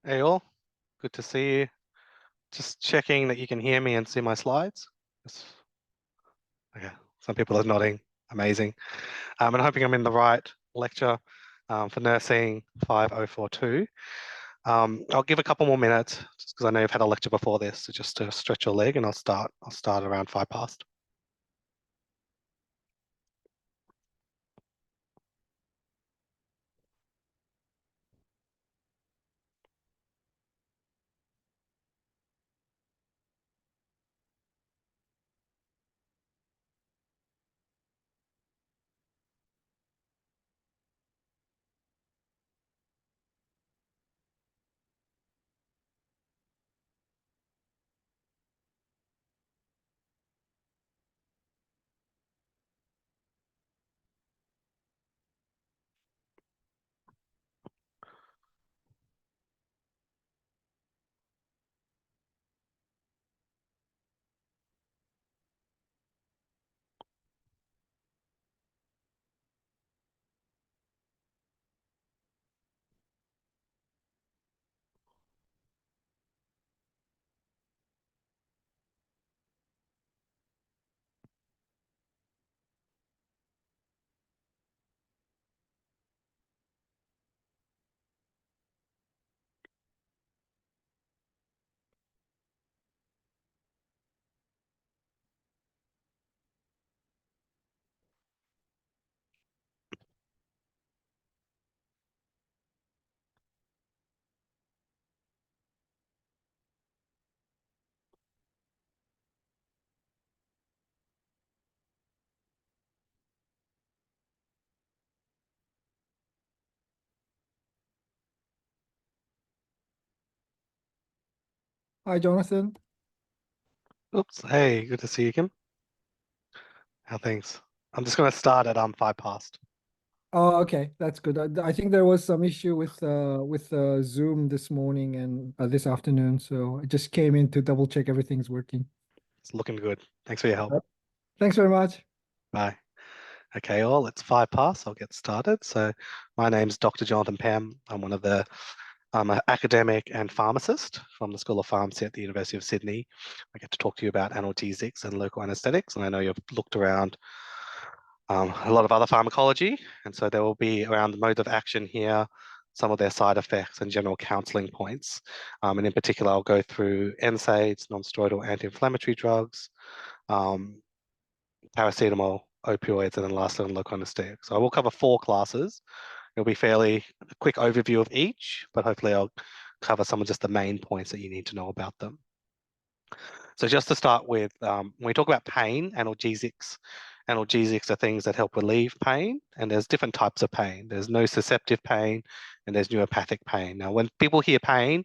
Hey all, good to see you. Just checking that you can hear me and see my slides. Yes. Okay, some people are nodding. Amazing. I'm hoping I'm in the right lecture for nursing 5042. I'll give a couple more minutes just because I know you've had a lecture before this, so just to stretch your leg, and I'll start around 5 past. Hi, Jonathan. Oops, hey, good to see you again. How things? I'm just going to start at 5 past. Oh, okay, that's good. I think there was some issue with Zoom this morning and this afternoon, so I just came in to double check everything's working. It's looking good. Thanks for your help. Yep. Thanks very much. Bye. Okay, all, it's 5 past. I'll get started. So my name's Dr. Jonathan Pam. I'm an academic and pharmacist from the School of Pharmacy at the University of Sydney. I get to talk to you about analgesics and local anesthetics, and I know you've looked around a lot of other pharmacology, and so there will be around the mode of action here, some of their side effects and general counseling points. And in particular, I'll go through NSAIDs, non-steroidal anti-inflammatory drugs, um, paracetamol, opioids, and then lastly on local anesthetic. So I will cover 4 classes. It'll be fairly a quick overview of each, but hopefully I'll cover some of just the main points that you need to know about them. So just to start with, when we talk about pain, analgesics are things that help relieve pain, and there's different types of pain. There's nociceptive pain, and there's neuropathic pain. Now, when people hear pain,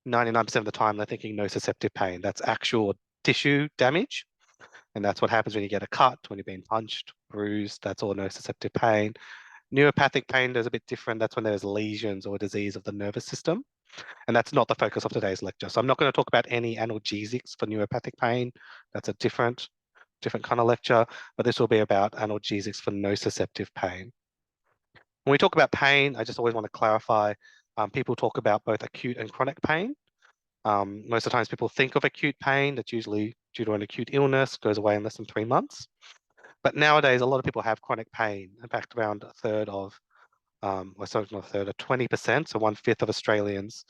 99% of the time they're thinking nociceptive pain. That's actual tissue damage, and that's what happens when you get a cut, when you're being punched, bruised. That's all nociceptive pain. Neuropathic pain is a bit different. That's when there's lesions or disease of the nervous system. And that's not the focus of today's lecture. So I'm not going to talk about any analgesics for neuropathic pain. That's a different kind of lecture, but this will be about analgesics for nociceptive pain. When we talk about pain, I just always want to clarify, people talk about both acute and chronic pain. Most of the times people think of acute pain, that's usually due to an acute illness, goes away in less than 3 months. But nowadays, a lot of people have chronic pain. In fact, around a third of, well, sorry, not a third, 20%, so 1/5 of Australians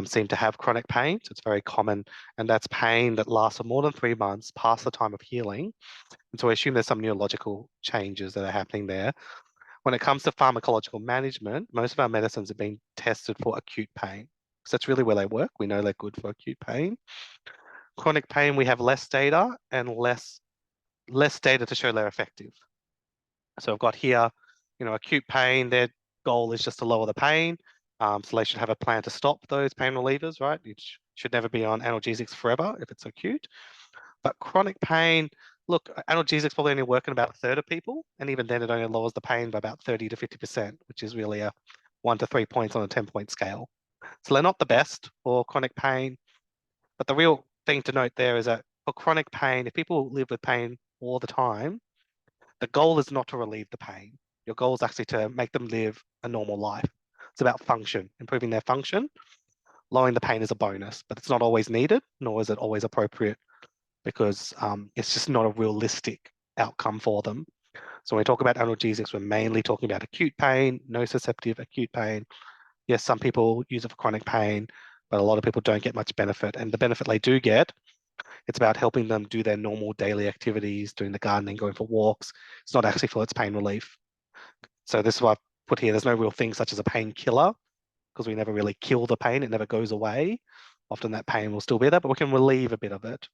seem to have chronic pain. So it's very common. And that's pain that lasts for more than 3 months past the time of healing. And so I assume there's some neurological changes that are happening there. When it comes to pharmacological management, most of our medicines are being tested for acute pain. So that's really where they work. We know they're good for acute pain. Chronic pain, we have less data and less data to show they're effective. So I've got here, acute pain, their goal is just to lower the pain. So they should have a plan to stop those pain relievers, right? You should never be on analgesics forever if it's acute. But chronic pain, look, analgesics probably only work in about a third of people. And even then, it only lowers the pain by about 30 to 50%, which is really a 1 to 3 points on a 10-point scale. So they're not the best for chronic pain. But the real thing to note there is that for chronic pain, if people live with pain all the time, the goal is not to relieve the pain. Your goal is actually to make them live a normal life. It's about function, improving their function. lowering the pain is a bonus, but it's not always needed, nor is it always appropriate because it's just not a realistic outcome for them. So when we talk about analgesics, we're mainly talking about acute pain, nociceptive acute pain. Yes, some people use it for chronic pain, but a lot of people don't get much benefit. And the benefit they do get, it's about helping them do their normal daily activities, doing the gardening, going for walks. It's not actually for its pain relief. So this is what I've put here. There's no real thing such as a painkiller because we never really kill the pain. It never goes away. Often that pain will still be there, but we can relieve a bit of it.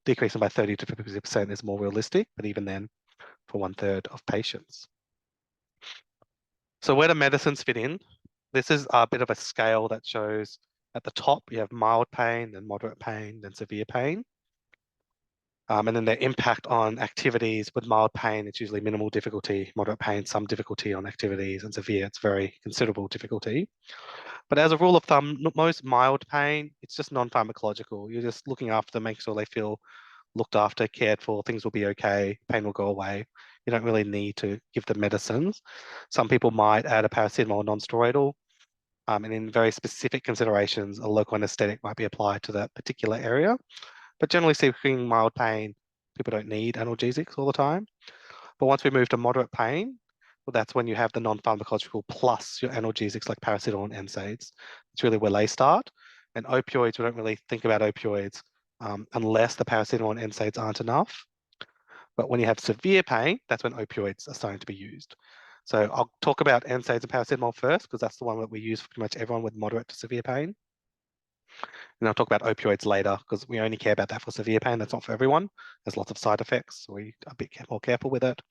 Decreasing by 30 to 50% is more realistic, but even then, for 1/3 of patients. So where do medicines fit in? This is a bit of a scale that shows at the top, you have mild pain, then moderate pain, then severe pain. And then their impact on activities. With mild pain, it's usually minimal difficulty, moderate pain, some difficulty on activities, and severe, it's very considerable difficulty. But as a rule of thumb, most mild pain, it's just non-pharmacological. You're just looking after them, make sure they feel looked after, cared for, things will be okay, pain will go away. You don't really need to give them medicines. Some people might add a paracetamol non-steroidal, and in very specific considerations, a local anesthetic might be applied to that particular area. But generally speaking, mild pain, people don't need analgesics all the time. But once we move to moderate pain, well, that's when you have the non-pharmacological plus your analgesics like paracetamol and NSAIDs. It's really where they start. And opioids, we don't really think about opioids unless the paracetamol and NSAIDs aren't enough. But when you have severe pain, that's when opioids are starting to be used. So I'll talk about NSAIDs and paracetamol first, because that's the one that we use for pretty much everyone with moderate to severe pain. And I'll talk about opioids later, because we only care about that for severe pain. That's not for everyone. There's lots of side effects, so we are a bit more careful with it.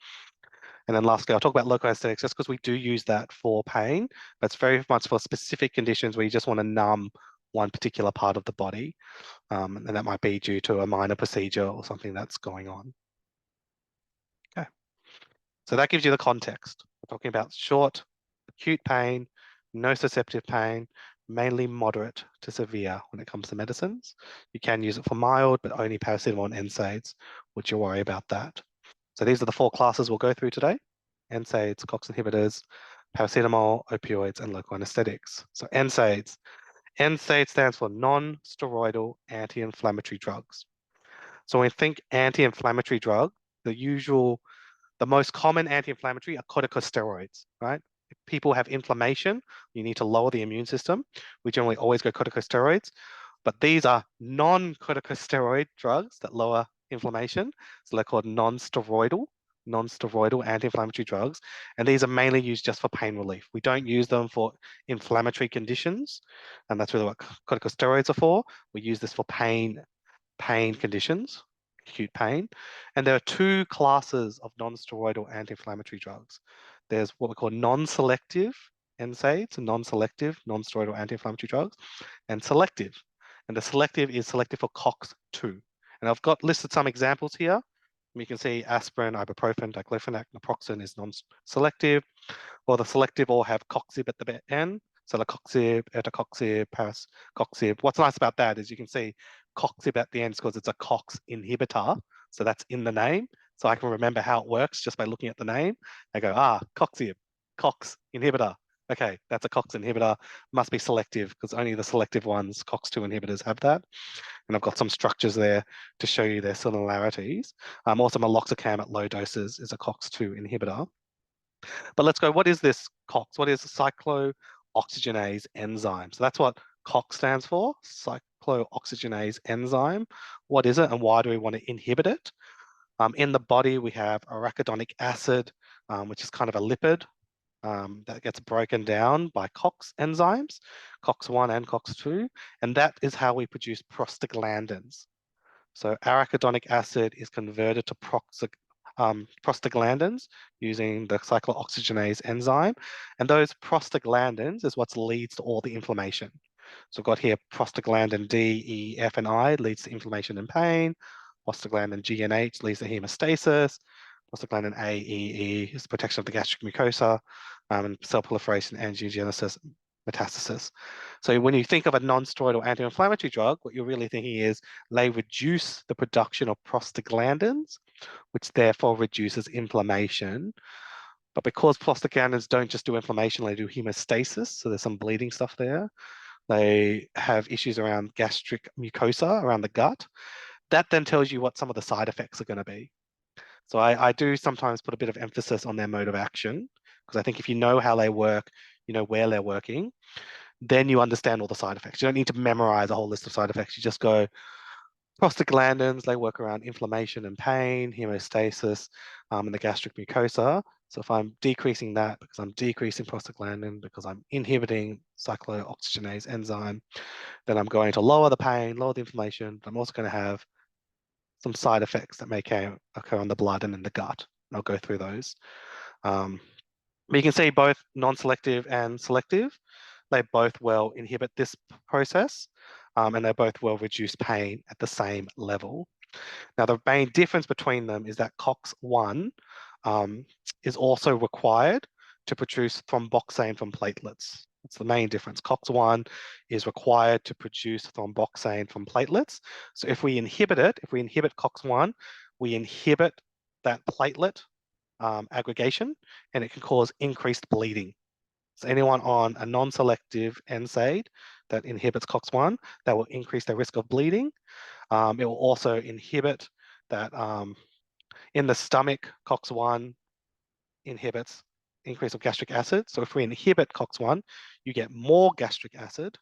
And then lastly, I'll talk about local anesthetics just because we do use that for pain, but it's very much for specific conditions where you just want to numb one particular part of the body. And that might be due to a minor procedure or something that's going on. Okay. So that gives you the context. We're talking about short, acute pain, nociceptive pain, mainly moderate to severe when it comes to medicines. You can use it for mild, but only paracetamol and NSAIDs. Would you worry about that? So these are the 4 classes we'll go through today: NSAIDs, COX inhibitors, paracetamol, opioids, and local anesthetics. So NSAIDs. NSAID stands for non-steroidal anti-inflammatory drugs. So when we think anti-inflammatory drug, the most common anti-inflammatory are corticosteroids, right? If people have inflammation, you need to lower the immune system. We generally always go corticosteroids, but these are non-corticosteroid drugs that lower inflammation. So they're called non-steroidal anti-inflammatory drugs. And these are mainly used just for pain relief. We don't use them for inflammatory conditions. And that's really what corticosteroids are for. We use this for pain conditions, acute pain. And there are 2 classes of non-steroidal anti-inflammatory drugs. There's what we call non-selective NSAIDs, and non-selective non-steroidal anti-inflammatory drugs, and selective. And the selective is selective for COX-2. And I've got listed some examples here. You can see aspirin, ibuprofen, diclofenac, naproxen is non-selective. Well, the selective all have coxib at the end. So the coxib, etacoxib, parascoxib. What's nice about that is you can see coxib at the end because it's a COX inhibitor. So that's in the name. So I can remember how it works just by looking at the name. I go, coxib, COX inhibitor. Okay, that's a COX inhibitor. Must be selective because only the selective ones, COX-2 inhibitors, have that. And I've got some structures there to show you their similarities. Also, meloxicam at low doses is a COX-2 inhibitor. But let's go, what is this COX? What is cyclooxygenase enzyme? So that's what COX stands for, cyclooxygenase enzyme. What is it and why do we want to inhibit it? In the body, we have arachidonic acid, which is kind of a lipid that gets broken down by COX enzymes, COX-1 and COX-2, and that is how we produce prostaglandins. So arachidonic acid is converted to prostaglandins using the cyclooxygenase enzyme. And those prostaglandins is what leads to all the inflammation. So we've got here prostaglandin D, E, F, and I leads to inflammation and pain. Prostaglandin G and H leads to hemostasis. Prostaglandin A, E, E is protection of the gastric mucosa, and cell proliferation, angiogenesis, metastasis. So when you think of a non-steroidal anti-inflammatory drug, what you're really thinking is they reduce the production of prostaglandins, which therefore reduces inflammation. But because prostaglandins don't just do inflammation, they do hemostasis, so there's some bleeding stuff there. They have issues around gastric mucosa, around the gut. That then tells you what some of the side effects are going to be. So I do sometimes put a bit of emphasis on their mode of action, because I think if you know how they work, you know where they're working, then you understand all the side effects. You don't need to memorize a whole list of side effects. You just go, prostaglandins, they work around inflammation and pain, hemostasis, and the gastric mucosa. So if I'm decreasing that because I'm decreasing prostaglandin, because I'm inhibiting cyclooxygenase enzyme, then I'm going to lower the pain, lower the inflammation. I'm also going to have some side effects that may occur on the blood and in the gut. And I'll go through those. Um, but you can see both non-selective and selective, they both well inhibit this process, and they both will reduce pain at the same level. Now, the main difference between them is that COX-1 is also required to produce thromboxane from platelets. That's the main difference. COX-1 is required to produce thromboxane from platelets. So if we inhibit it, if we inhibit COX-1, we inhibit that platelet aggregation, and it can cause increased bleeding. So anyone on a non-selective NSAID that inhibits COX-1, that will increase their risk of bleeding. It will also inhibit that in the stomach, COX-1 inhibits increase of gastric acid. So if we inhibit COX-1, you get more gastric acid.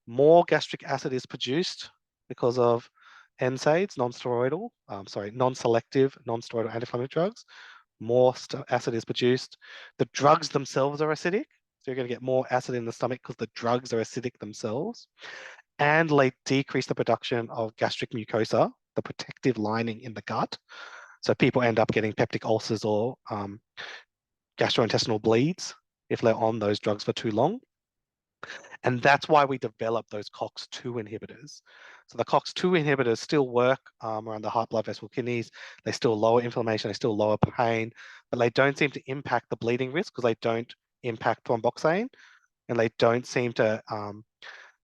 More gastric acid is produced because of NSAIDs, non-selective, non-steroidal anti-inflammatory drugs. More acid is produced. The drugs themselves are acidic. So you're going to get more acid in the stomach because the drugs are acidic themselves. And they decrease the production of gastric mucosa, the protective lining in the gut. So people end up getting peptic ulcers or gastrointestinal bleeds if they're on those drugs for too long. And that's why we developed those COX-2 inhibitors. So the COX-2 inhibitors still work around the heart, blood vessel, kidneys. They still lower inflammation, they still lower pain, but they don't seem to impact the bleeding risk because they don't impact thromboxane, and they don't seem to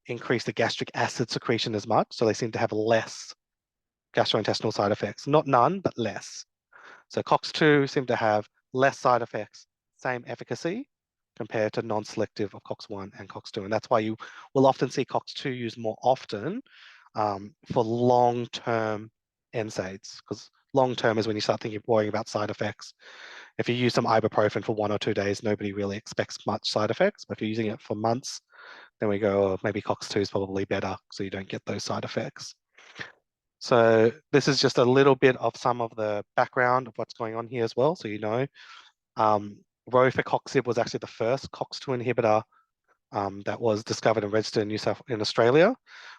increase the gastric acid secretion as much. So they seem to have less gastrointestinal side effects. Not none, but less. So COX-2 seem to have less side effects, same efficacy compared to non-selective of COX-1 and COX-2. And that's why you will often see COX-2 used more often for long-term NSAIDs, because long-term is when you start thinking, worrying about side effects. If you use some ibuprofen for 1 or 2 days, nobody really expects much side effects. But if you're using it for months, then we go, oh, maybe COX-2 is probably better, so you don't get those side effects. So this is just a little bit of some of the background of what's going on here as well. So you know, Rofecoxib was actually the first COX-2 inhibitor that was discovered and registered in Australia,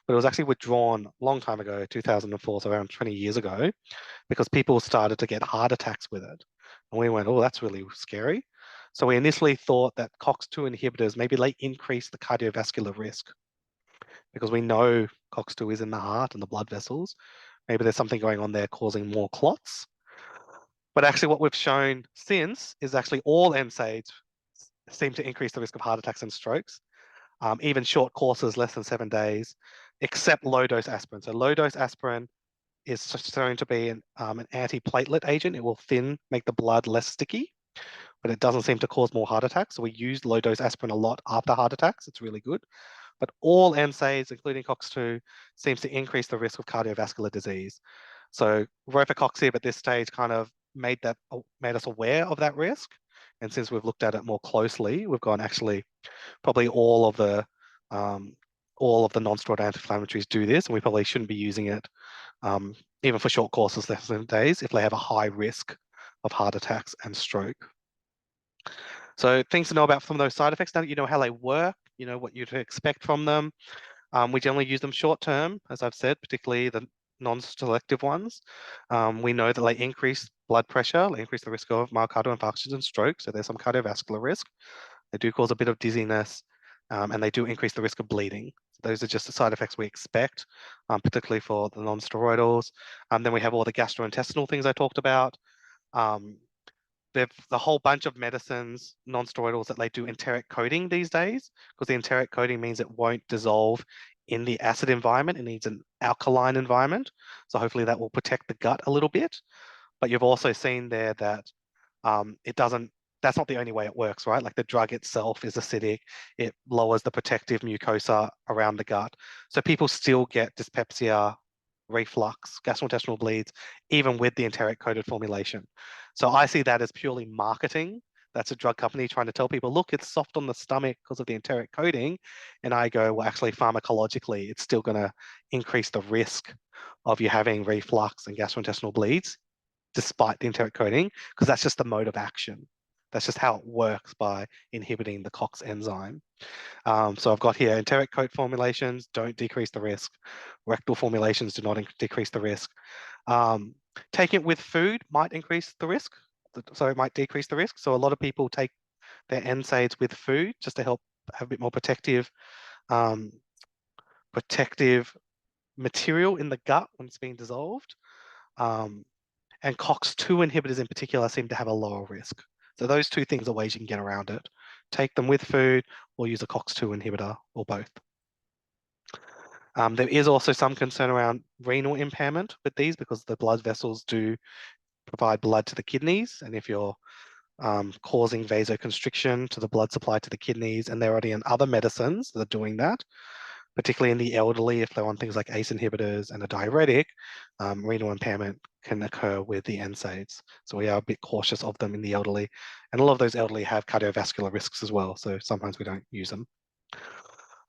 but it was actually withdrawn a long time ago, 2004, so around 20 years ago, because people started to get heart attacks with it. And we went, oh, that's really scary. So we initially thought that COX-2 inhibitors, maybe they increase the cardiovascular risk, because we know COX-2 is in the heart and the blood vessels. Maybe there's something going on there causing more clots. But actually what we've shown since is actually all NSAIDs seem to increase the risk of heart attacks and strokes, even short courses, less than 7 days, except low-dose aspirin. So low-dose aspirin is shown to be an antiplatelet agent. It will make the blood less sticky, but it doesn't seem to cause more heart attacks. So we use low-dose aspirin a lot after heart attacks. It's really good. But all NSAIDs, including COX-2, seems to increase the risk of cardiovascular disease. So Rofecoxib at this stage kind of made us aware of that risk. And since we've looked at it more closely, we've gone actually probably all of the non-steroidal anti-inflammatories do this, and we probably shouldn't be using it even for short courses, less than days, if they have a high risk of heart attacks and stroke. So things to know about from those side effects. Now that you know how they work, you know what you'd expect from them. We generally use them short term, as I've said, particularly the non-selective ones. We know that they increase blood pressure, they increase the risk of myocardial infarctions and stroke, so there's some cardiovascular risk. They do cause a bit of dizziness, and they do increase the risk of bleeding. So those are just the side effects we expect, particularly for the non-steroidals. Then we have all the gastrointestinal things I talked about. There's a whole bunch of medicines, non-steroidals, that they do enteric coating these days, because the enteric coating means it won't dissolve in the acid environment. It needs an alkaline environment. So hopefully that will protect the gut a little bit. But you've also seen there that it doesn't that's not the only way it works, right? Like the drug itself is acidic, it lowers the protective mucosa around the gut. So people still get dyspepsia, reflux, gastrointestinal bleeds, even with the enteric-coated formulation. So I see that as purely marketing. That's a drug company trying to tell people, look, it's soft on the stomach because of the enteric coating. And I go, well, actually, pharmacologically, it's still going to increase the risk of you having reflux and gastrointestinal bleeds despite the enteric coating, because that's just the mode of action. That's just how it works by inhibiting the COX enzyme. So I've got here enteric coat formulations don't decrease the risk. Rectal formulations do not decrease the risk. Um, Taking it with food might increase the risk. So it might decrease the risk. So a lot of people take their NSAIDs with food just to help have a bit more um, protective material in the gut when it's being dissolved. Um, and COX-2 inhibitors in particular seem to have a lower risk. So those two things are ways you can get around it. Take them with food or use a COX-2 inhibitor or both. There is also some concern around renal impairment with these because the blood vessels do provide blood to the kidneys. And if you're causing vasoconstriction to the blood supply to the kidneys, and they're already in other medicines that are doing that, particularly in the elderly, if they're on things like ACE inhibitors and a diuretic, renal impairment can occur with the NSAIDs. So we are a bit cautious of them in the elderly. And a lot of those elderly have cardiovascular risks as well. So sometimes we don't use them.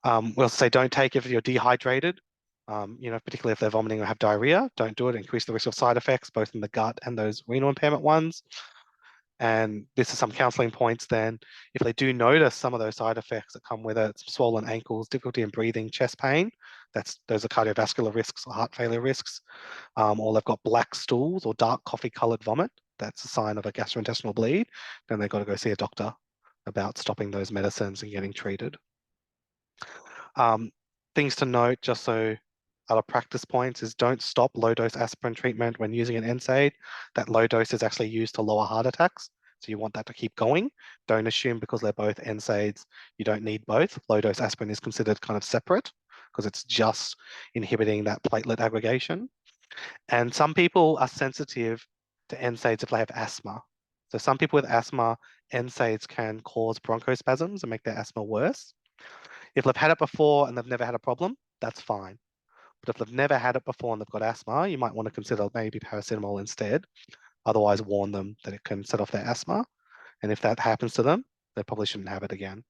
We also say don't take if you're dehydrated. Particularly if they're vomiting or have diarrhea, don't do it. Increase the risk of side effects, both in the gut and those renal impairment ones. And this is some counseling points then. If they do notice some of those side effects that come with it, swollen ankles, difficulty in breathing, chest pain, those are cardiovascular risks or heart failure risks. Or they've got black stools or dark coffee colored vomit, that's a sign of a gastrointestinal bleed, then they've got to go see a doctor about stopping those medicines and getting treated. Things to note, just so other practice points, is don't stop low dose aspirin treatment when using an NSAID. That low dose is actually used to lower heart attacks. So you want that to keep going. Don't assume because they're both NSAIDs, you don't need both. Low dose aspirin is considered kind of separate because it's just inhibiting that platelet aggregation. And some people are sensitive to NSAIDs if they have asthma. So some people with asthma, NSAIDs can cause bronchospasms and make their asthma worse. If they've had it before and they've never had a problem, that's fine. But if they've never had it before and they've got asthma, you might want to consider maybe paracetamol instead. Otherwise, warn them that it can set off their asthma. And if that happens to them, they probably shouldn't have it again.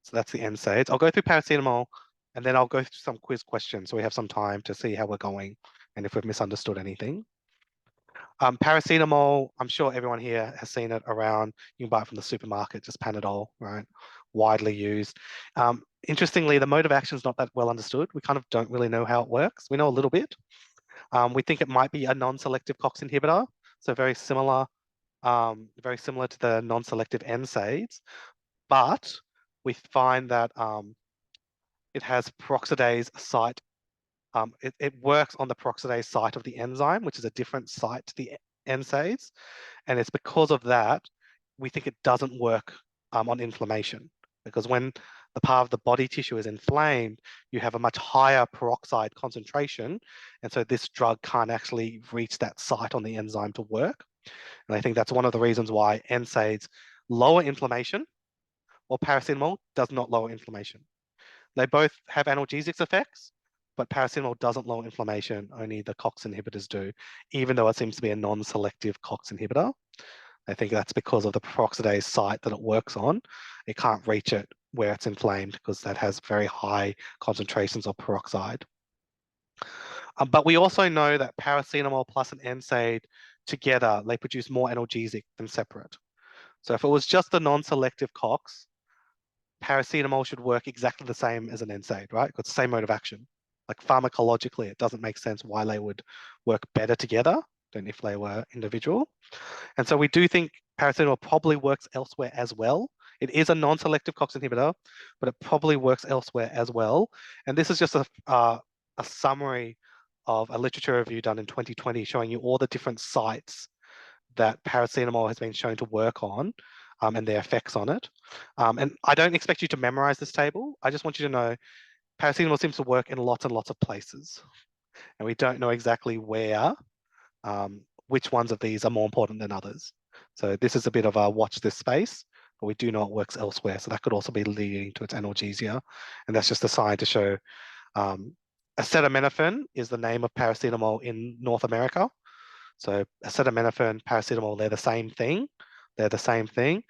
So that's the NSAIDs. I'll go through paracetamol and then I'll go through some quiz questions so we have some time to see how we're going and if we've misunderstood anything. Paracetamol, I'm sure everyone here has seen it around. You can buy it from the supermarket, just Panadol, right? Widely used. Interestingly, the mode of action is not that well understood. We kind of don't really know how it works. We know a little bit. We think it might be a non-selective COX inhibitor, so very similar to the non-selective NSAIDs, but we find that it has peroxidase site. It works on the peroxidase site of the enzyme, which is a different site to the NSAIDs. And it's because of that, we think it doesn't work on inflammation. Because when the part of the body tissue is inflamed, you have a much higher peroxide concentration. And so this drug can't actually reach that site on the enzyme to work. And I think that's one of the reasons why NSAIDs lower inflammation, while paracetamol does not lower inflammation. They both have analgesic effects, but paracetamol doesn't lower inflammation, only the COX inhibitors do, even though it seems to be a non-selective COX inhibitor. I think that's because of the peroxidase site that it works on. It can't reach it where it's inflamed because that has very high concentrations of peroxide. But we also know that paracetamol plus an NSAID together, they produce more analgesic than separate. So if it was just the non-selective COX, paracetamol should work exactly the same as an NSAID, right? It's the same mode of action. Like pharmacologically, it doesn't make sense why they would work better together than if they were individual. And so we do think paracetamol probably works elsewhere as well. It is a non-selective COX inhibitor, but it probably works elsewhere as well. And this is just a summary of a literature review done in 2020 showing you all the different sites that paracetamol has been shown to work on and their effects on it. And I don't expect you to memorize this table. I just want you to know paracetamol seems to work in lots and lots of places. And we don't know exactly where, which ones of these are more important than others. So this is a bit of a watch this space, but we do know it works elsewhere. So that could also be leading to its analgesia. And that's just a sign to show acetaminophen is the name of paracetamol in North America. So acetaminophen, paracetamol, they're the same thing. They're the same thing.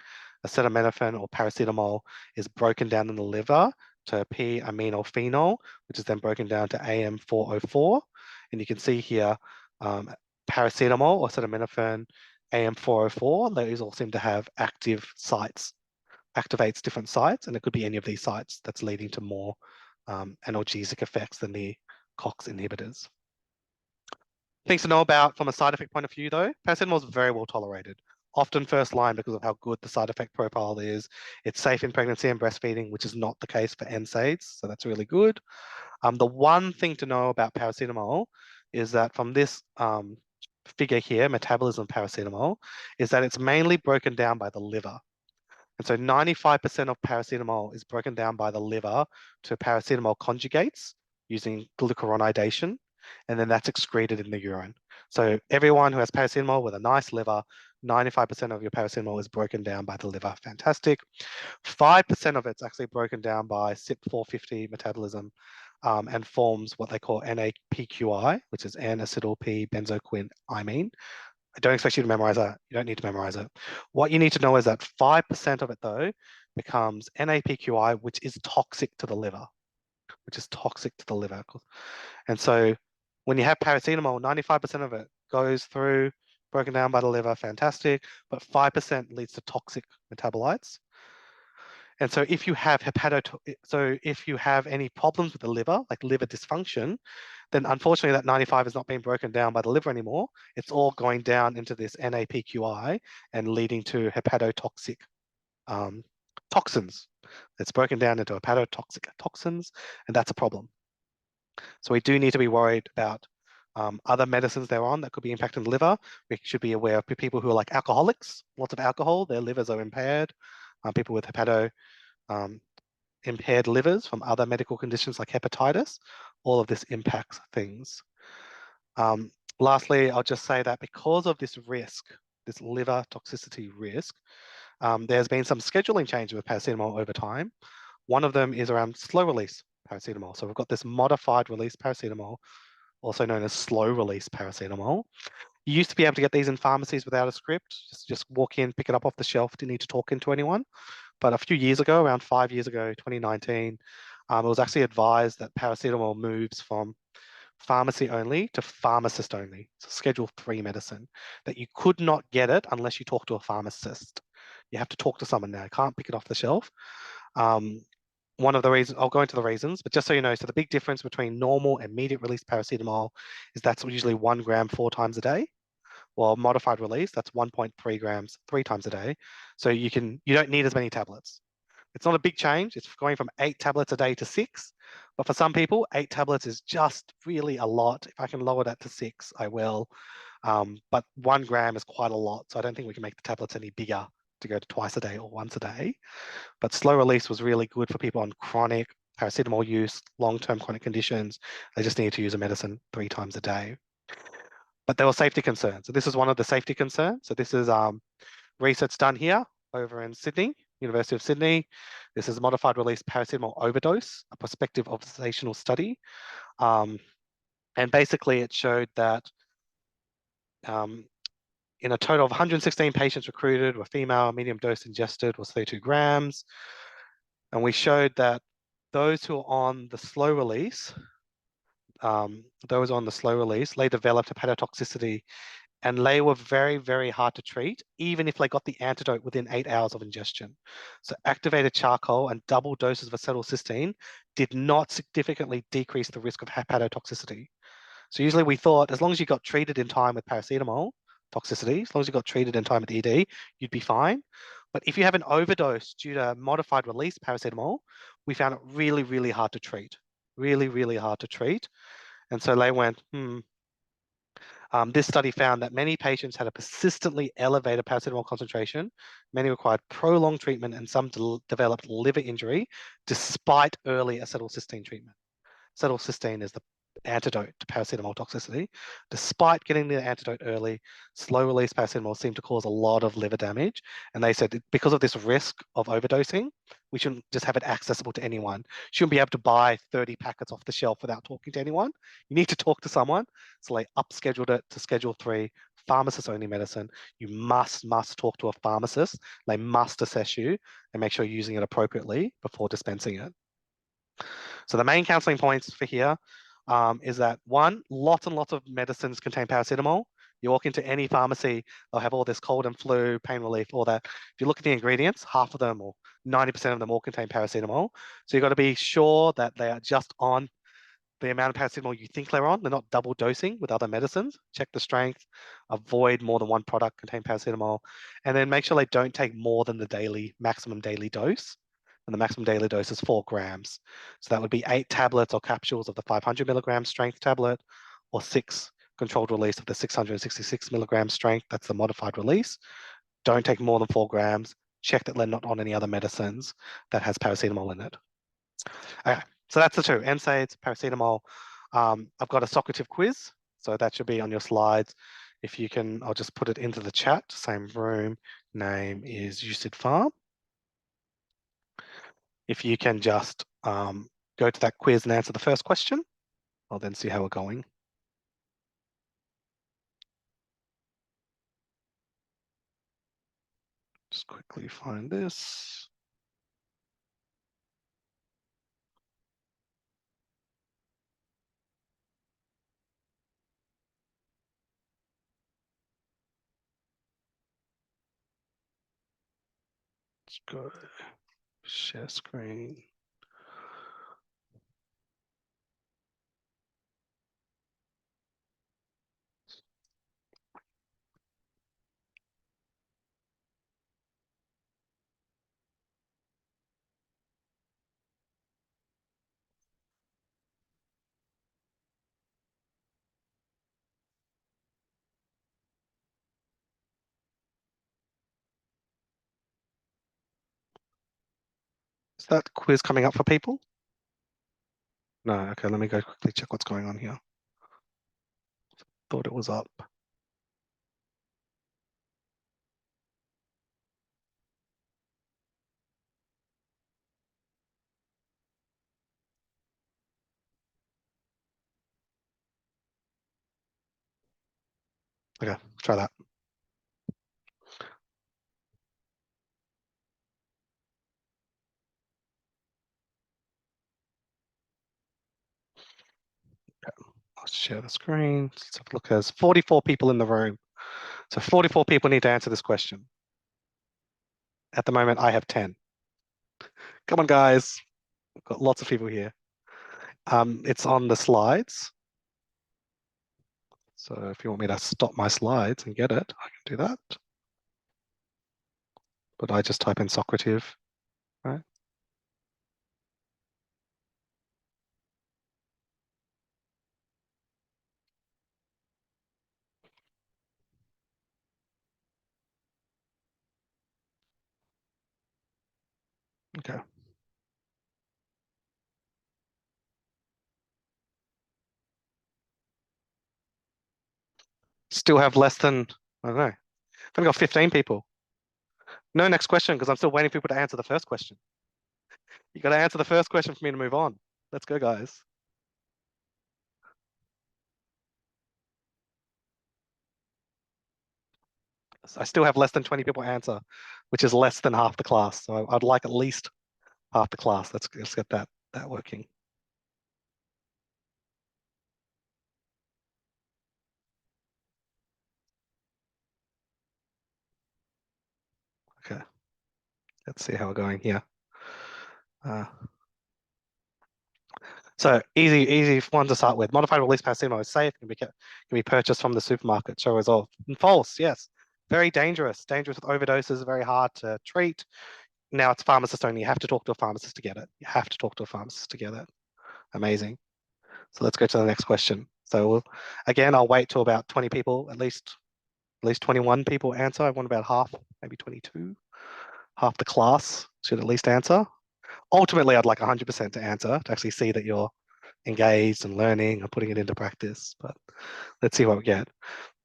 Acetaminophen or paracetamol is broken down in the liver to p-aminophenol, which is then broken down to AM404. And you can see here, paracetamol or acetaminophen, AM404, those all seem to have active sites, activates different sites, and it could be any of these sites that's leading to more analgesic effects than the COX inhibitors. Things to know about from a side effect point of view, though, paracetamol is very well tolerated, often first line because of how good the side effect profile is. It's safe in pregnancy and breastfeeding, which is not the case for NSAIDs, so that's really good. The one thing to know about paracetamol is that from this figure here, metabolism of paracetamol, is that it's mainly broken down by the liver. And so 95% of paracetamol is broken down by the liver to paracetamol conjugates using glucuronidation, and then that's excreted in the urine. So everyone who has paracetamol with a nice liver, 95% of your paracetamol is broken down by the liver. Fantastic. 5% of it's actually broken down by CYP450 metabolism and forms what they call NAPQI, which is N-acetyl P-benzoquine-imine. I don't expect you to memorize that. You don't need to memorize it. What you need to know is that 5% of it, though, becomes NAPQI, which is toxic to the liver, which is toxic to the liver. And so when you have paracetamol, 95% of it goes through, broken down by the liver, fantastic, but 5% leads to toxic metabolites. And so if you have if you have any problems with the liver, like liver dysfunction, then unfortunately that 95 is not being broken down by the liver anymore. It's all going down into this NAPQI and leading to hepatotoxic toxins. It's broken down into hepatotoxic toxins, and that's a problem. So we do need to be worried about other medicines they're on that could be impacting the liver. We should be aware of people who are like alcoholics, lots of alcohol, their livers are impaired. People with impaired livers from other medical conditions like hepatitis, all of this impacts things. Lastly, I'll just say that because of this risk, this liver toxicity risk, there's been some scheduling changes with paracetamol over time. One of them is around slow release paracetamol. So we've got this modified release paracetamol, also known as slow release paracetamol. You used to be able to get these in pharmacies without a script. Just walk in, pick it up off the shelf, didn't need to talk into anyone. But a few years ago, around 5 years ago, 2019, it was actually advised that paracetamol moves from pharmacy only to pharmacist only. So Schedule 3 medicine, that you could not get it unless you talk to a pharmacist. You have to talk to someone now. You can't pick it off the shelf. One of the reasons, I'll go into the reasons, but just so you know, so the big difference between normal immediate release paracetamol is that's usually 1 gram 4 times a day. Well, modified release, that's 1.3 grams 3 times a day. So you don't need as many tablets. It's not a big change. It's going from 8 tablets a day to 6. But for some people, 8 tablets is just really a lot. If I can lower that to 6, I will. But 1 gram is quite a lot. So I don't think we can make the tablets any bigger to go to twice a day or once a day. But slow release was really good for people on chronic paracetamol use, long-term chronic conditions. They just need to use a medicine 3 times a day. But there were safety concerns. So this is one of the safety concerns. So this is research done here over in Sydney, University of Sydney. This is modified release paracetamol overdose, a prospective observational study. And basically it showed that in a total of 116 patients recruited were female, medium dose ingested was 32 grams. And we showed that those who are on the slow release, they developed hepatotoxicity and they were very, very hard to treat, even if they got the antidote within 8 hours of ingestion. So activated charcoal and double doses of acetylcysteine did not significantly decrease the risk of hepatotoxicity. So usually we thought as long as you got treated in time with paracetamol toxicity, as long as you got treated in time with ED, you'd be fine. But if you have an overdose due to modified release paracetamol, we found it really, really hard to treat. Really, really hard to treat. And so they went, this study found that many patients had a persistently elevated paracetamol concentration, many required prolonged treatment, and some developed liver injury despite early acetylcysteine treatment. Acetylcysteine is the antidote to paracetamol toxicity. Despite getting the antidote early, slow release paracetamol seemed to cause a lot of liver damage. And they said because of this risk of overdosing, we shouldn't just have it accessible to anyone. You shouldn't be able to buy 30 packets off the shelf without talking to anyone. You need to talk to someone. So they upscheduled it to Schedule 3, pharmacist only medicine. You must talk to a pharmacist. They must assess you and make sure you're using it appropriately before dispensing it. So the main counseling points for here is that one, lots and lots of medicines contain paracetamol. You walk into any pharmacy, they'll have all this cold and flu, pain relief, all that. If you look at the ingredients, half of them or 90% of them all contain paracetamol. So you've got to be sure that they are just on the amount of paracetamol you think they're on. They're not double dosing with other medicines. Check the strength, avoid more than one product contain paracetamol, and then make sure they don't take more than the maximum daily dose. And the maximum daily dose is 4 grams. So that would be 8 tablets or capsules of the 500 milligram strength tablet, or 6 controlled release of the 666 milligram strength. That's the modified release. Don't take more than 4 grams. Check that they're not on any other medicines that has paracetamol in it. Okay, so that's the two, NSAIDs, paracetamol. I've got a Socrative quiz, so that should be on your slides. If you can, I'll just put it into the chat, same room, name is UCID Farm. If you can just go to that quiz and answer the first question, I'll then see how we're going. Just quickly find this. Let's go share screen. Is that quiz coming up for people? No, okay, let me go quickly check what's going on here. Thought it was up. Okay, try that. I'll share the screen. Let's have a look. There's 44 people in the room. So 44 people need to answer this question. At the moment, I have 10. Come on, guys. We've got lots of people here. It's on the slides. So if you want me to stop my slides and get it, I can do that. But I just type in Socrative, right? Okay. Still have less than, I don't know. I've only got 15 people. No next question because I'm still waiting for people to answer the first question. You got to answer the first question for me to move on. Let's go, guys. I still have less than 20 people answer, which is less than half the class. So I'd like at least half the class. Let's get that working. Okay. Let's see how we're going here. So easy one to start with. Modified release paracetamol is safe, can be purchased from the supermarket. Show result. And false, yes. Very dangerous. Dangerous with overdoses, very hard to treat. Now it's pharmacist only. You have to talk to a pharmacist to get it. You have to talk to a pharmacist to get it. Amazing. So let's go to the next question. So again, I'll wait till about 20 people, at least 21 people answer. I want about half, maybe 22. Half the class should at least answer. Ultimately, I'd like 100% to answer to actually see that you're engaged and learning and putting it into practice. But let's see what we get.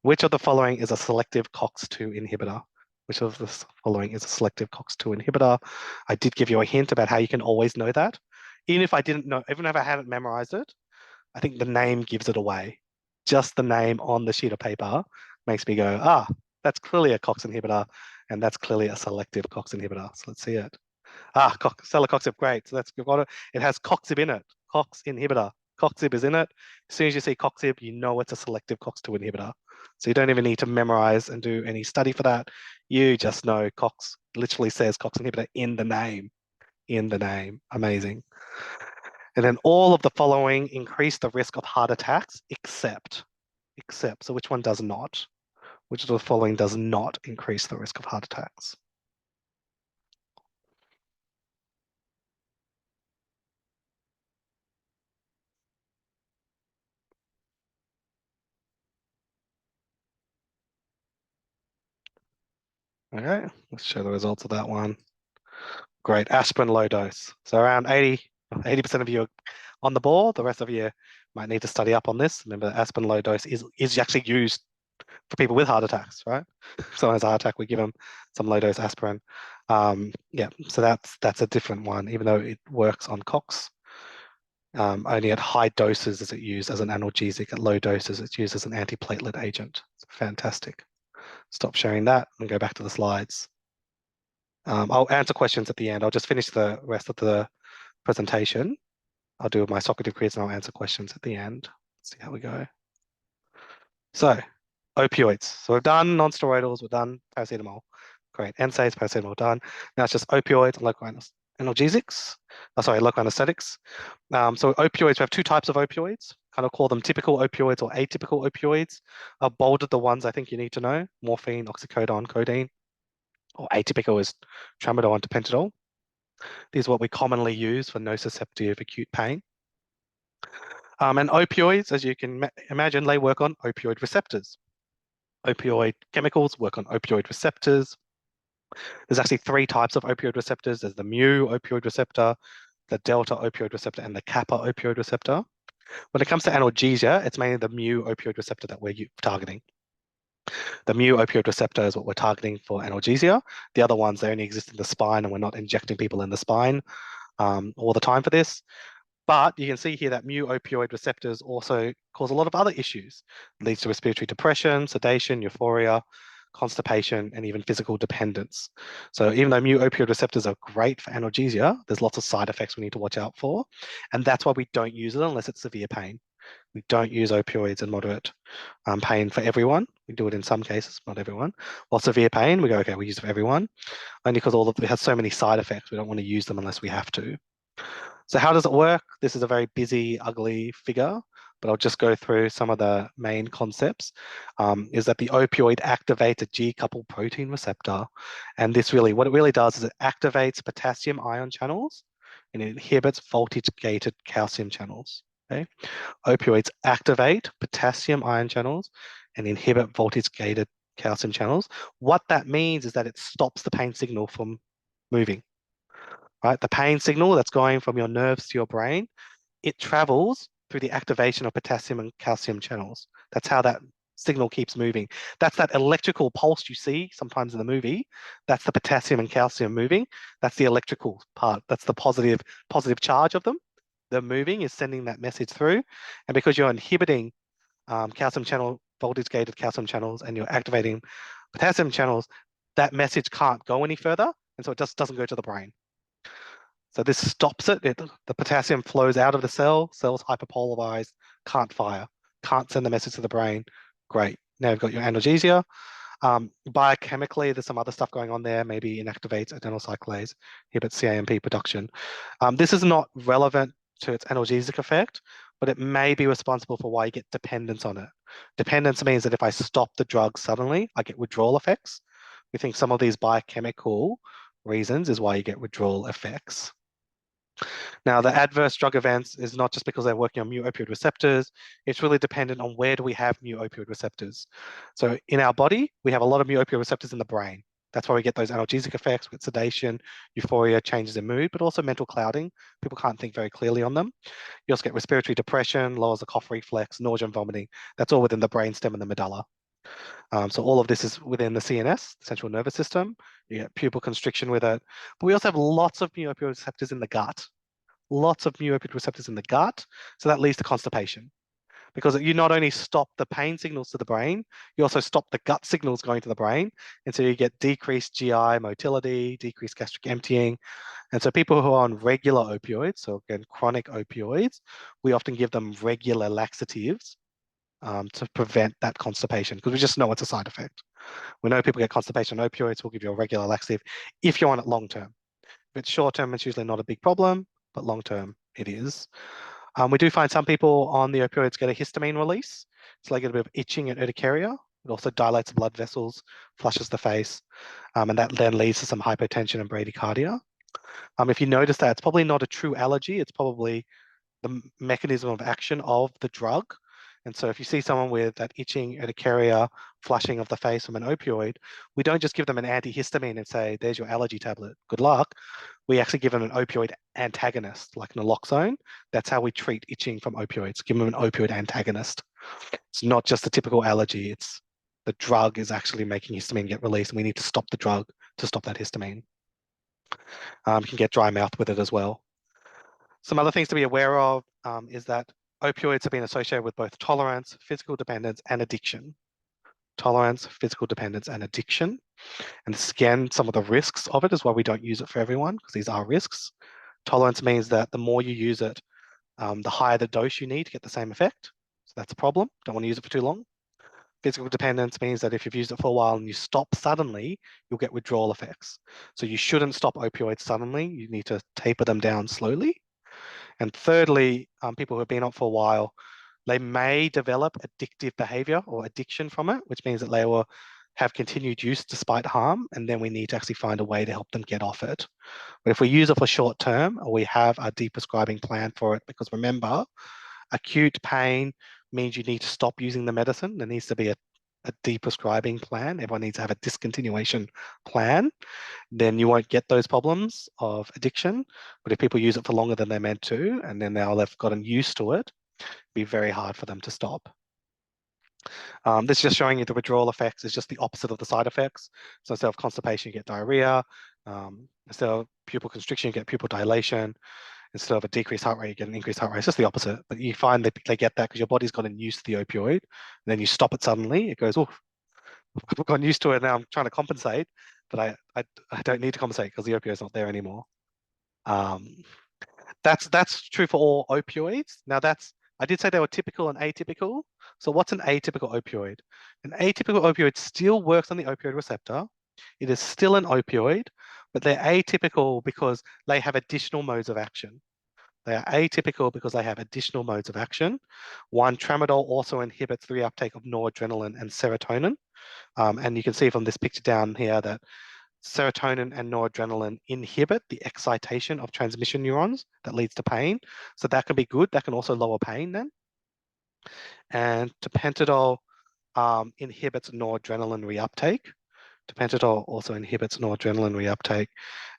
Which of the following is a selective COX-2 inhibitor? Which of the following is a selective COX-2 inhibitor? I did give you a hint about how you can always know that. Even if I didn't know, even if I hadn't memorized it, I think the name gives it away. Just the name on the sheet of paper makes me go, ah, that's clearly a COX inhibitor, and that's clearly a selective COX inhibitor. So let's see it. Ah, celecoxib, great. So that's you've got it. It has coxib in it. COX inhibitor. Coxib is in it. As soon as you see coxib, you know it's a selective COX-2 inhibitor. So you don't even need to memorize and do any study for that. You just know COX literally says COX inhibitor in the name. In the name. Amazing. And then all of the following increase the risk of heart attacks except. So which one does not? Which of the following does not increase the risk of heart attacks? Okay, let's show the results of that one. Great, aspirin low dose. So around 80% of you are on the ball. The rest of you might need to study up on this. Remember, aspirin low dose is actually used for people with heart attacks, right? If someone has a heart attack, we give them some low dose aspirin. Yeah, so that's a different one, even though it works on COX. Only at high doses is it used as an analgesic. At low doses, it's used as an antiplatelet agent. It's fantastic. Stop sharing that and go back to the slides. I'll answer questions at the end. I'll just finish the rest of the presentation. I'll do my Socrative quiz and I'll answer questions at the end. Let's see how we go. So, opioids. So we've done non-steroidals, we've done paracetamol. Great. NSAIDs, paracetamol done. Now it's just opioids and local analgesics. Local anesthetics. So opioids, we have two types of opioids. Kind of call them typical opioids or atypical opioids. I've bolded the ones I think you need to know: morphine, oxycodone, codeine. Or atypical is tramadol and tapentadol. These are what we commonly use for nociceptive acute pain. And opioids, as you can imagine, they work on opioid receptors. Opioid chemicals work on opioid receptors. There's actually three types of opioid receptors. There's the mu opioid receptor, the delta opioid receptor, and the kappa opioid receptor. When it comes to analgesia, it's mainly the mu opioid receptor that we're targeting. The mu opioid receptor is what we're targeting for analgesia. The other ones, they only exist in the spine, and we're not injecting people in the spine all the time for this. But you can see here that mu opioid receptors also cause a lot of other issues. It leads to respiratory depression, sedation, euphoria, constipation, and even physical dependence. So even though mu opioid receptors are great for analgesia, there's lots of side effects we need to watch out for. And that's why we don't use it unless it's severe pain. We don't use opioids in moderate pain for everyone. We do it in some cases, not everyone. While severe pain, we go, okay, we use it for everyone. Only because all of it has so many side effects, we don't want to use them unless we have to. So how does it work? This is a very busy, ugly figure, but I'll just go through some of the main concepts. Is that the opioid activates a G-coupled protein receptor. And this really, what it really does is it activates potassium ion channels and it inhibits voltage-gated calcium channels. Okay? Opioids activate potassium ion channels and inhibit voltage-gated calcium channels. What that means is that it stops the pain signal from moving. Right? The pain signal that's going from your nerves to your brain, it travels through the activation of potassium and calcium channels. That's how that signal keeps moving. That's that electrical pulse you see sometimes in the movie. That's the potassium and calcium moving. That's the electrical part. That's the positive charge of them. The moving is sending that message through. And because you're inhibiting calcium channel, voltage-gated calcium channels, and you're activating potassium channels, that message can't go any further. And so it just doesn't go to the brain. So this stops it. The potassium flows out of the cell. Cells hyperpolarized, can't fire, can't send the message to the brain. Great. Now you've got your analgesia. Biochemically, there's some other stuff going on there. Maybe inactivates adenyl cyclase, inhibits CAMP production. This is not relevant to its analgesic effect, but it may be responsible for why you get dependence on it. Dependence means that if I stop the drug suddenly, I get withdrawal effects. We think some of these biochemical reasons is why you get withdrawal effects. Now, the adverse drug events is not just because they're working on mu opioid receptors. It's really dependent on where do we have mu opioid receptors. So in our body, we have a lot of mu opioid receptors in the brain. That's why we get those analgesic effects with sedation, euphoria, changes in mood, but also mental clouding. People can't think very clearly on them. You also get respiratory depression, lowers the cough reflex, nausea and vomiting. That's all within the brainstem and the medulla. So all of this is within the CNS, central nervous system. You get pupil constriction with it. But we also have lots of mu opioid receptors in the gut. Lots of mu opioid receptors in the gut. So that leads to constipation. Because you not only stop the pain signals to the brain, you also stop the gut signals going to the brain. And so you get decreased GI motility, decreased gastric emptying. And so people who are on regular opioids, so again, chronic opioids, we often give them regular laxatives to prevent that constipation because we just know it's a side effect. We know people get constipation on opioids, we'll give you a regular laxative if you're on it long term. If it's short term, it's usually not a big problem, but long term it is. We do find some people on the opioids get a histamine release. So they get a bit of itching and urticaria. It also dilates the blood vessels, flushes the face, and that then leads to some hypotension and bradycardia. If you notice that, it's probably not a true allergy. It's probably the mechanism of action of the drug. And so if you see someone with that itching, urticaria, flushing of the face from an opioid, we don't just give them an antihistamine and say, there's your allergy tablet, good luck. We actually give them an opioid antagonist, like naloxone. That's how we treat itching from opioids, give them an opioid antagonist. It's not just a typical allergy, it's the drug is actually making histamine get released, and we need to stop the drug to stop that histamine. You can get dry mouth with it as well. Some other things to be aware of is that opioids have been associated with both tolerance, physical dependence, and addiction. Tolerance, physical dependence, and addiction. And this, again, some of the risks of it is why we don't use it for everyone, because these are risks. Tolerance means that the more you use it, the higher the dose you need to get the same effect. So that's a problem. Don't want to use it for too long. Physical dependence means that if you've used it for a while and you stop suddenly, you'll get withdrawal effects. So you shouldn't stop opioids suddenly. You need to taper them down slowly. And thirdly, people who have been on for a while, they may develop addictive behavior or addiction from it, which means that they will have continued use despite harm, and then we need to actually find a way to help them get off it. But if we use it for short term, or we have a deprescribing plan for it, because remember, acute pain means you need to stop using the medicine. There needs to be a deprescribing plan. Everyone needs to have a discontinuation plan. Then you won't get those problems of addiction. But if people use it for longer than they're meant to, and then now they've gotten used to it, it'd be very hard for them to stop. This is just showing you the withdrawal effects is just the opposite of the side effects. So instead of constipation, you get diarrhea. Instead of pupil constriction, you get pupil dilation. Instead of a decreased heart rate, you get an increased heart rate. It's just the opposite. But you find that they get that because your body's gotten used to the opioid. And then you stop it suddenly, it goes, oh, I've gotten used to it now. I'm trying to compensate, but I don't need to compensate because the opioid's not there anymore. Um, that's true for all opioids. Now I did say they were typical and atypical. So what's an atypical opioid? An atypical opioid still works on the opioid receptor. It is still an opioid, but they're atypical because they have additional modes of action. They are atypical because they have additional modes of action. One, tramadol also inhibits the reuptake of noradrenaline and serotonin. And you can see from this picture down here that serotonin and noradrenaline inhibit the excitation of transmission neurons that leads to pain. So that can be good. That can also lower pain then. And tapentadol inhibits noradrenaline reuptake. Tapentadol also inhibits noradrenaline reuptake.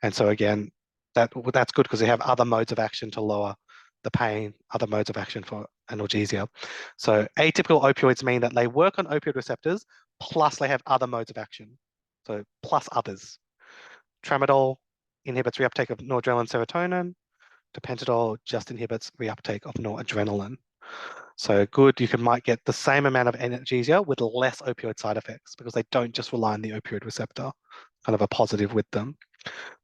And so again, that's good because they have other modes of action to lower the pain, other modes of action for analgesia. So atypical opioids mean that they work on opioid receptors, plus they have other modes of action. So plus others. Tramadol inhibits reuptake of noradrenaline serotonin. Tapentadol just inhibits reuptake of noradrenaline. So good, you might get the same amount of analgesia with less opioid side effects because they don't just rely on the opioid receptor, kind of a positive with them.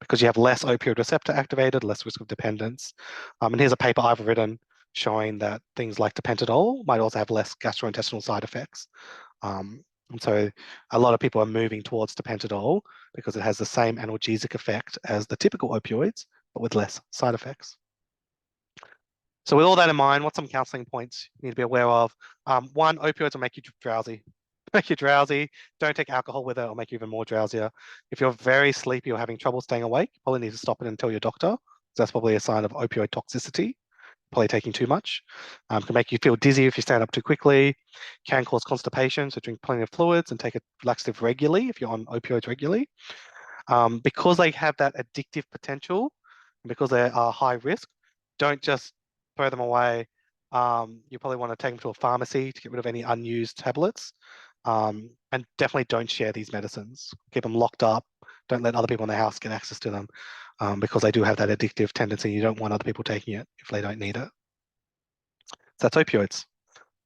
Because you have less opioid receptor activated, less risk of dependence. And here's a paper I've written showing that things like tapentadol might also have less gastrointestinal side effects. And so a lot of people are moving towards tapentadol because it has the same analgesic effect as the typical opioids, but with less side effects. So with all that in mind, what's some counseling points you need to be aware of? One, opioids will make you drowsy. Make you drowsy. Don't take alcohol with it, it'll make you even more drowsier. If you're very sleepy or having trouble staying awake, you probably need to stop it and tell your doctor. That's probably a sign of opioid toxicity. probably taking too much. Can make you feel dizzy if you stand up too quickly, can cause constipation, so drink plenty of fluids and take a laxative regularly if you're on opioids regularly. Because they have that addictive potential, and because they are high risk, don't just throw them away. You probably want to take them to a pharmacy to get rid of any unused tablets. And definitely don't share these medicines. Keep them locked up. Don't let other people in the house get access to them, because they do have that addictive tendency. You don't want other people taking it if they don't need it. So that's opioids.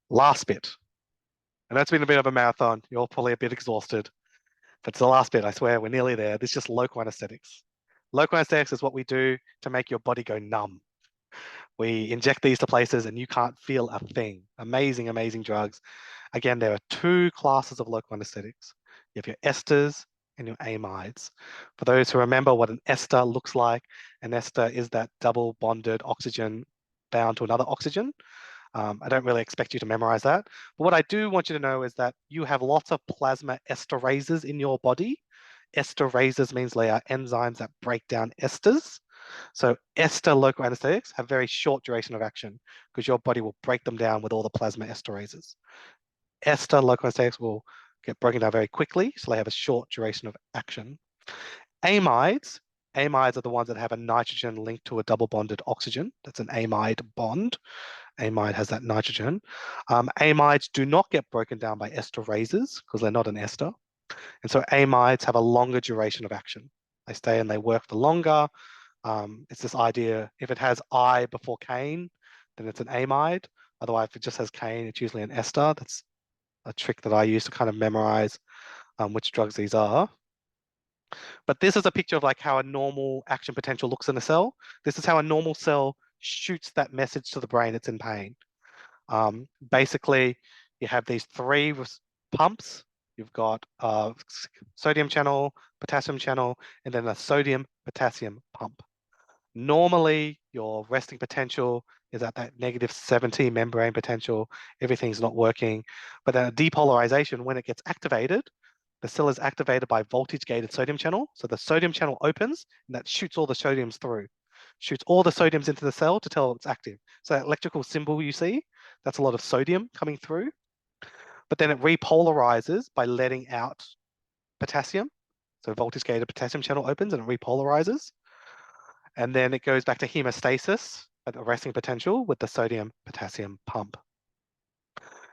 Last bit. And that's been a bit of a marathon. You're probably a bit exhausted. But it's the last bit, I swear, we're nearly there. This is just local anesthetics. Local anesthetics is what we do to make your body go numb. We inject these to places and you can't feel a thing. Amazing, amazing drugs. Again, there are two classes of local anesthetics. You have your esters and your amides. For those who remember what an ester looks like, an ester is that double bonded oxygen bound to another oxygen. I don't really expect you to memorize that. But what I do want you to know is that you have lots of plasma esterases in your body. Esterases means they are enzymes that break down esters. So ester local anesthetics have very short duration of action because your body will break them down with all the plasma esterases. Ester local anesthetics will get broken down very quickly, so they have a short duration of action. Amides, amides are the ones that have a nitrogen linked to a double bonded oxygen. That's an amide bond. Amide has that nitrogen. Amides do not get broken down by esterases because they're not an ester. And so amides have a longer duration of action. They stay and they work for longer. It's this idea, if it has I before cane, then it's an amide. Otherwise, if it just has cane, it's usually an ester. That's a trick that I use to kind of memorize which drugs these are. But this is a picture of like how a normal action potential looks in a cell. This is how a normal cell shoots that message to the brain it's in pain. Basically, you have these three pumps. You've got a sodium channel, potassium channel, and then a sodium potassium pump. Normally, your resting potential is at that -70 membrane potential. Everything's not working. But then a depolarization, when it gets activated, the cell is activated by voltage-gated sodium channel. So the sodium channel opens and that shoots all the sodiums through. Shoots all the sodiums into the cell to tell it's active. So that electrical symbol you see, that's a lot of sodium coming through. But then it repolarizes by letting out potassium. So voltage-gated potassium channel opens and it repolarizes. And then it goes back to hemostasis at the resting potential with the sodium potassium pump.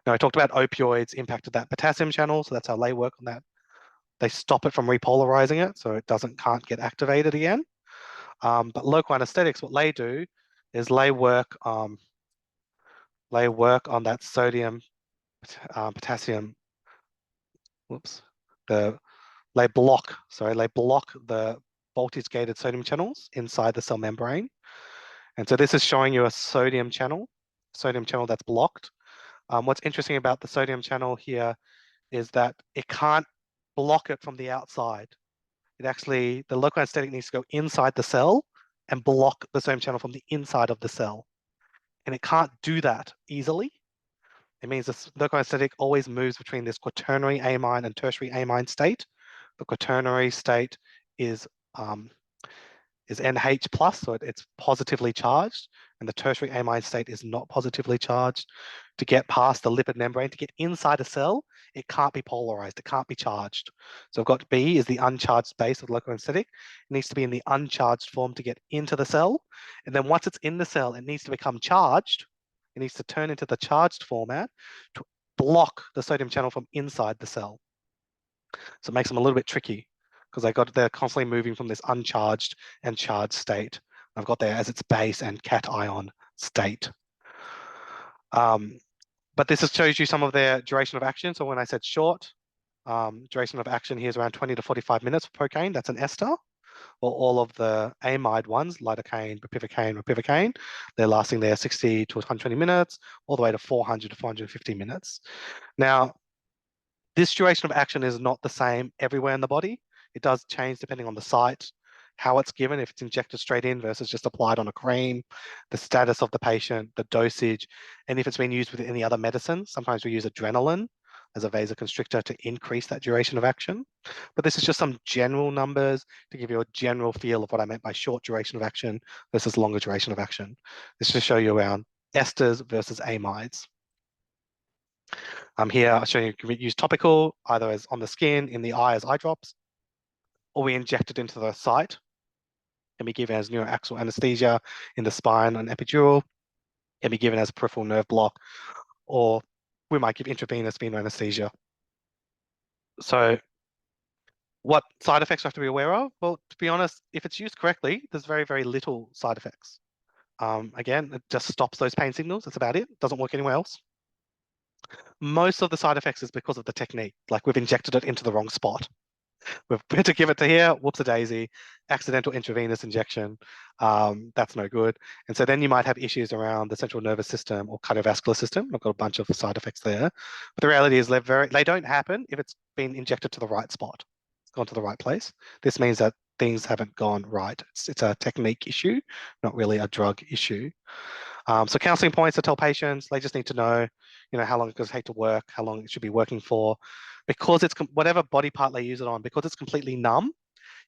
Now I talked about opioids impacted that potassium channel, so that's how they work on that. They stop it from repolarizing it, so it can't get activated again. But local anesthetics, what they do is they work on that sodium potassium. Whoops. They block the voltage-gated sodium channels inside the cell membrane. And so this is showing you a sodium channel that's blocked. What's interesting about the sodium channel here is that it can't block it from the outside. The local anesthetic needs to go inside the cell and block the sodium channel from the inside of the cell. And it can't do that easily. It means the local anesthetic always moves between this quaternary amine and tertiary amine state. The quaternary state is NH plus, so it's positively charged, and the tertiary amine state is not positively charged. To get past the lipid membrane, to get inside a cell, it can't be polarized, it can't be charged. So I've got B is the uncharged base of the local anesthetic. It needs to be in the uncharged form to get into the cell. And then once it's in the cell, it needs to become charged. It needs to turn into the charged format to block the sodium channel from inside the cell. So it makes them a little bit tricky because they're constantly moving from this uncharged and charged state. I've got there as its base and cation state. But this just shows you some of their duration of action. So when I said short, duration of action here is around 20 to 45 minutes for procaine. That's an ester. Or all of the amide ones, lidocaine, bupivacaine, they're lasting there 60 to 120 minutes, all the way to 400 to 450 minutes. Now, this duration of action is not the same everywhere in the body. It does change depending on the site, how it's given, if it's injected straight in versus just applied on a cream, the status of the patient, the dosage, and if it's been used with any other medicine. Sometimes we use adrenaline. as a vasoconstrictor to increase that duration of action. But this is just some general numbers to give you a general feel of what I meant by short duration of action versus longer duration of action. This is to show you around esters versus amides. Here I'll show you can use topical, either as on the skin, in the eye as eye drops, or we inject it into the site. Can be given as neuroaxial anesthesia in the spine and epidural. Can be given as peripheral nerve block, or we might give intravenous venous anesthesia. So what side effects you have to be aware of? Well, to be honest, if it's used correctly, there's very, very little side effects. Again, it just stops those pain signals. That's about it. Doesn't work anywhere else. Most of the side effects is because of the technique. Like we've injected it into the wrong spot. We've meant to give it to here, whoops a daisy, accidental intravenous injection. That's no good. And so then you might have issues around the central nervous system or cardiovascular system. I've got a bunch of side effects there. But the reality is they don't happen if it's been injected to the right spot. It's gone to the right place. This means that things haven't gone right. It's a technique issue, not really a drug issue. So counseling points to tell patients, they just need to know, how long it's going to take to work, how long it should be working for. Because it's whatever body part they use it on, because it's completely numb,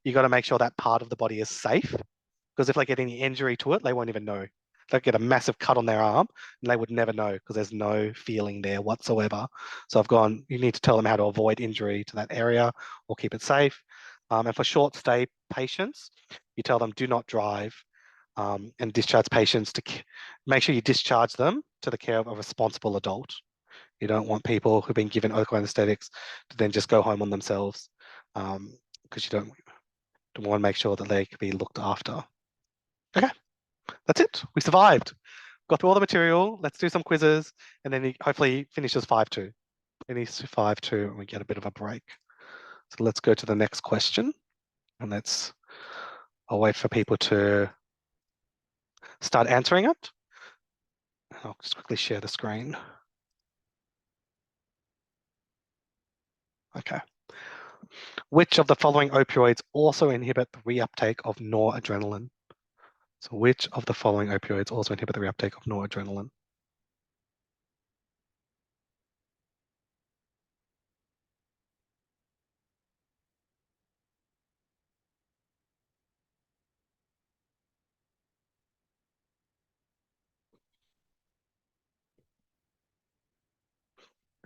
you got to make sure that part of the body is safe. Because if they get any injury to it, they won't even know. They'll get a massive cut on their arm and they would never know because there's no feeling there whatsoever. So you need to tell them how to avoid injury to that area or keep it safe. And for short stay patients, you tell them do not drive and discharge patients to make sure you discharge them to the care of a responsible adult. You don't want people who've been given local anesthetics to then just go home on themselves because you don't want to make sure that they can be looked after. Okay, that's it. We survived. Got through all the material. Let's do some quizzes and then hopefully finishes 5-2. Finish 5-2 and we get a bit of a break. So let's go to the next question and I'll wait for people to start answering it. I'll just quickly share the screen. Okay. Which of the following opioids also inhibit the reuptake of noradrenaline? So which of the following opioids also inhibit the reuptake of noradrenaline?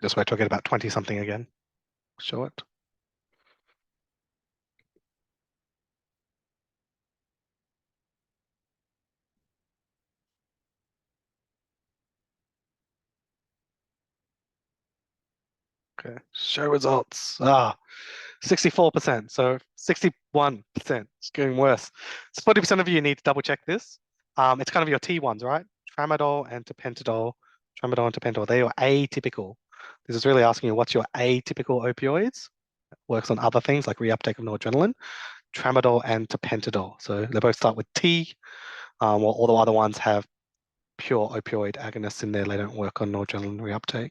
Just wait till I get about 20 something again. Show it. Okay, show results. 64%. So 61%. It's getting worse. So 40% of you need to double check this. It's kind of your T1s, right? Tramadol and tapentadol. Tramadol and tapentadol. They are atypical. This is really asking you what's your atypical opioids. Works on other things like reuptake of noradrenaline. Tramadol and tapentadol. So they both start with T, while all the other ones have pure opioid agonists in there. They don't work on noradrenaline reuptake.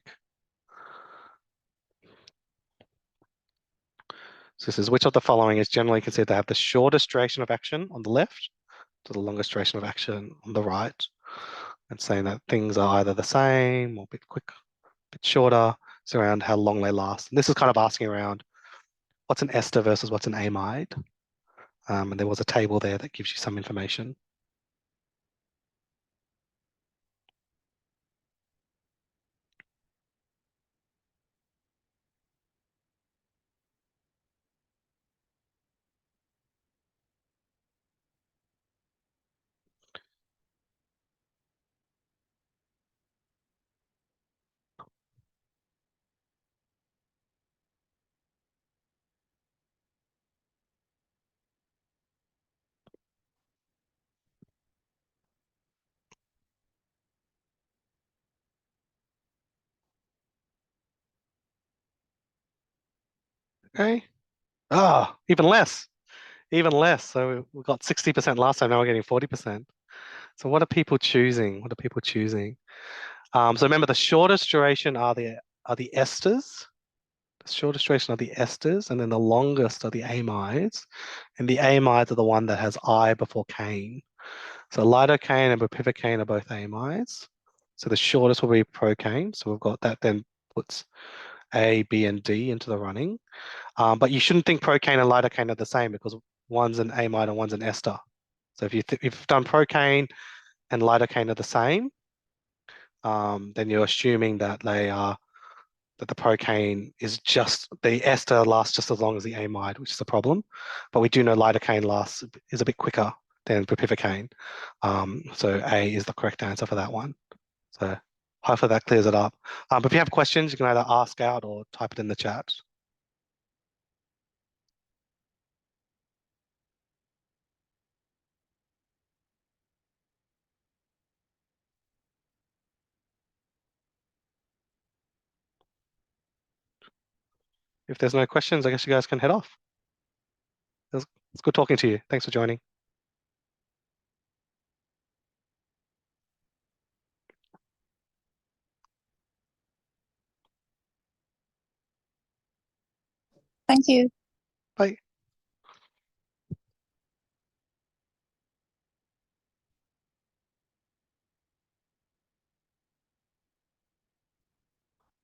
So this is which of the following is generally considered to have the shortest duration of action on the left to the longest duration of action on the right, and saying that things are either the same or a bit quick, a bit shorter. It's around how long they last. And this is kind of asking around what's an ester versus what's an amide. And there was a table there that gives you some information. Okay. Even less. Even less. So we got 60% last time, now we're getting 40%. So what are people choosing? What are people choosing? So remember the shortest duration are the esters. The shortest duration are the esters, and then the longest are the amides. And the amides are the one that has I before cane. So lidocaine and bupivacaine are both amides. So the shortest will be procaine. So we've got that then puts A, B, and D into the running. But you shouldn't think procaine and lidocaine are the same because one's an amide and one's an ester. So if if you've done procaine and lidocaine are the same, then you're assuming that they are that the procaine is just the ester lasts just as long as the amide, which is a problem. But we do know lidocaine is a bit quicker than bupivacaine. So A is the correct answer for that one. So hopefully that clears it up. But if you have questions, you can either ask out or type it in the chat. If there's no questions, I guess you guys can head off. It's good talking to you. Thanks for joining. Thank you. Bye.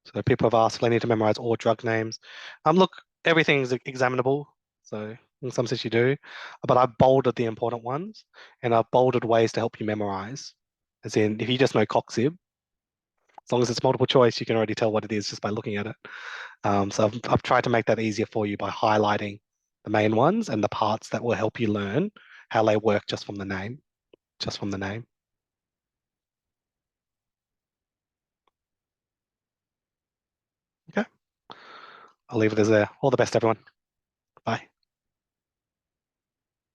So people have asked, will I need to memorize all drug names? Look, everything is examinable. So in some sense you do, but I've bolded the important ones and I've bolded ways to help you memorize. As in, if you just know coxib, as long as it's multiple choice, you can already tell what it is just by looking at it. So I've tried to make that easier for you by highlighting the main ones and the parts that will help you learn how they work just from the name, just from the name. Okay, I'll leave it as there. All the best, everyone.